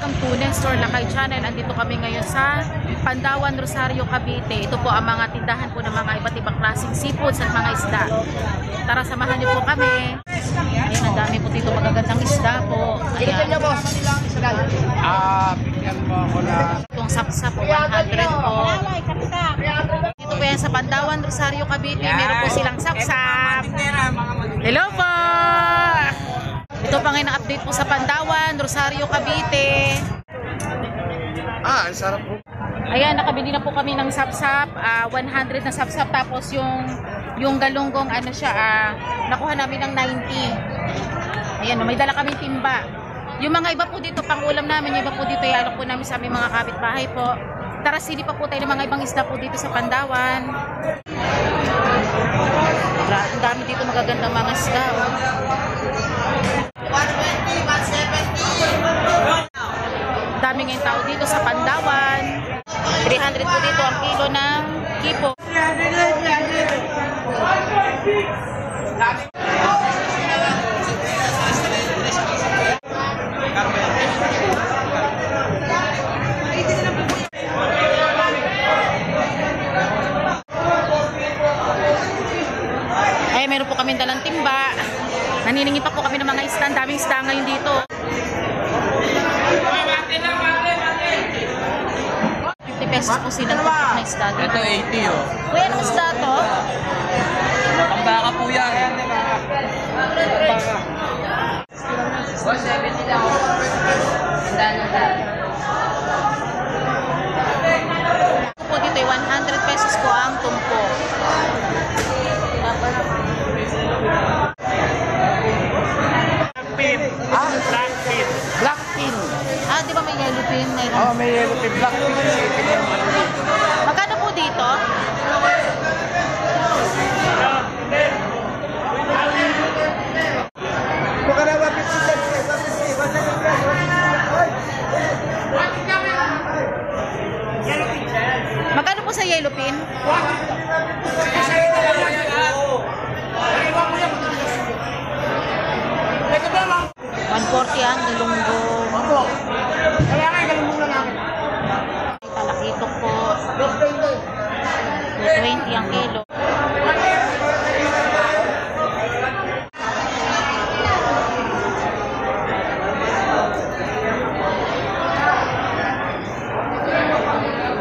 Welcome to Nestor Lakay Channel. Andito kami ngayon sa Pandawan, Rosario, Cavite. Ito po ang mga tindahan po ng mga iba't ibang klaseng seafoods at mga isda. Tara, samahan niyo po kami. Ayan, ang dami po dito magagandang isda po. Ayan. Bigyan mo ako na. Itong sapsap, 100 po. Dito po yan sa Pandawan, Rosario, Cavite. Meron po silang sapsap. Hello po! Ito pa ngayon ang update po sa Pandawan, Rosario, Cavite. Ang sarap po. Ayan, nakabili na po kami ng sapsap, 100 na sapsap, tapos yung galunggong ano siya, nakuha namin ng 90. Ayan, may dala kaming timba. Yung mga iba po dito, pang ulam namin, yung iba po dito, ialok po namin sa aming mga kapitbahay po. Tara, sili pa po tayo ng mga ibang isda po dito sa Pandawan. Ang dami dito magagandang mga isda. Dami ngayong tao dito sa Pandawan. 300 po dito ang kilo ng kipo. Ay, meron po kami dalang timba. Naniningin pa po kami ng mga isda. Ang daming isda ngayon dito. 50 pesos po silang tutok na isda. Ito 80 oh. Kuya, anong isda to? Pambaka po yan. Pambaka. 170 lang. Po dito ay 100 pesos po ang tumpo. Blackfin. Blackfin. Di ba may yellow pin? May yellow pin. Blackfin. Magkano po dito? Magkano po sa yellow pin? 140 ang galunggong. Kaya nga, galunggong na namin. Talakitok po. 220 ang kilo.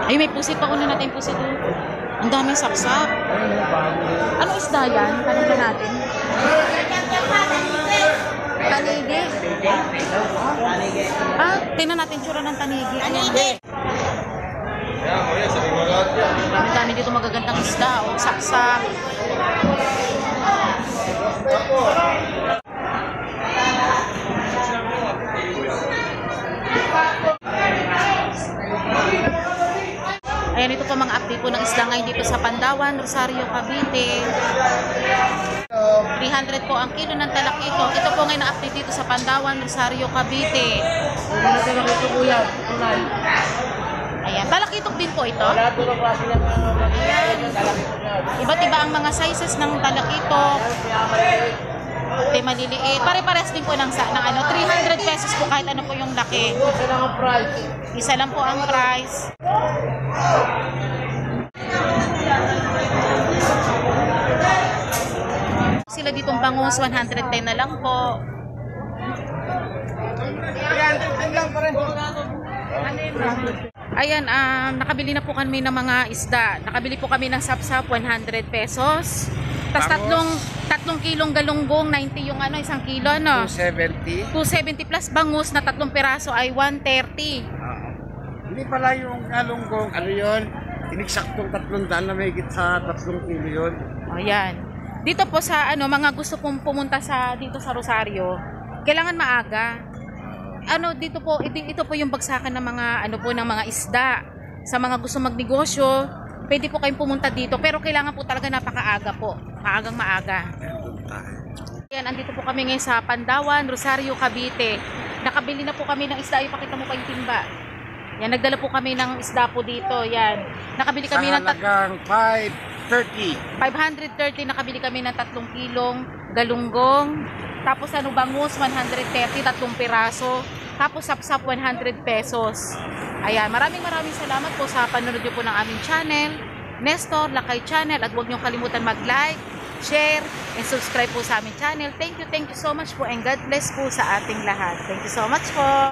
Ay, may pusit pa. Una natin pusit. Ang daming sapsap. Anong isda yan? Tanong na natin. Tanigi. Tingnan natin tsura ng tanigi. Tanigi. Ang dami dito magagandang isda. Sapsap. Ayan, ito po mga update po ng isda ngayon dito sa Pandawan, Rosario, Cavite. 300 po ang kilo ng talakito. Ito po ngayon ang update dito sa Pandawan, Rosario, Cavite. Ayan, talakitok din po ito. Ayan. Iba't iba ang mga sizes ng talakitok. Ate maliliit. Pare-pares din po ng 300 pesos po kahit ano po yung laki. Isa lang po ang price. Sila ditong bangus, 110 na lang po. Ayan, nakabili na po kami ng mga isda. Nakabili po kami ng sapsap, 100 pesos. Tapos tatlong kilong galunggong, 90 yung isang kilo, no? 270. 270 plus bangus na 3 piraso ay 130. Hindi pala yung galunggong, ano yun? Ineksaktong 300 na may higit sa 3 kilo yun. Ayan. Dito po sa mga gusto pong pumunta dito sa Rosario, kailangan maaga. Dito po, ito po yung bagsakan ng mga ng mga isda. Sa mga gusto magnegosyo, pwede po kayong pumunta dito, pero kailangan po talaga napakaaga po. Maagang maaga. Ayan, andito po kami ngayon sa Pandawan, Rosario, Cavite. Nakabili na po kami ng isda. Ipakita mo pa yung timba. Yan, nagdala po kami ng isda po dito. Yan. Nakabili kami ng 530. 530, nakabili kami ng 3 kilong galunggong. Tapos ano, bangus, 130, 3 piraso. Tapos sapsap, 100 pesos. Ayan, maraming salamat po sa panonood niyo po ng aming channel, Nestor Lakay Channel. At huwag niyo kalimutan mag-like, share, and subscribe po sa aming channel. Thank you so much po, and God bless po sa ating lahat. Thank you so much po.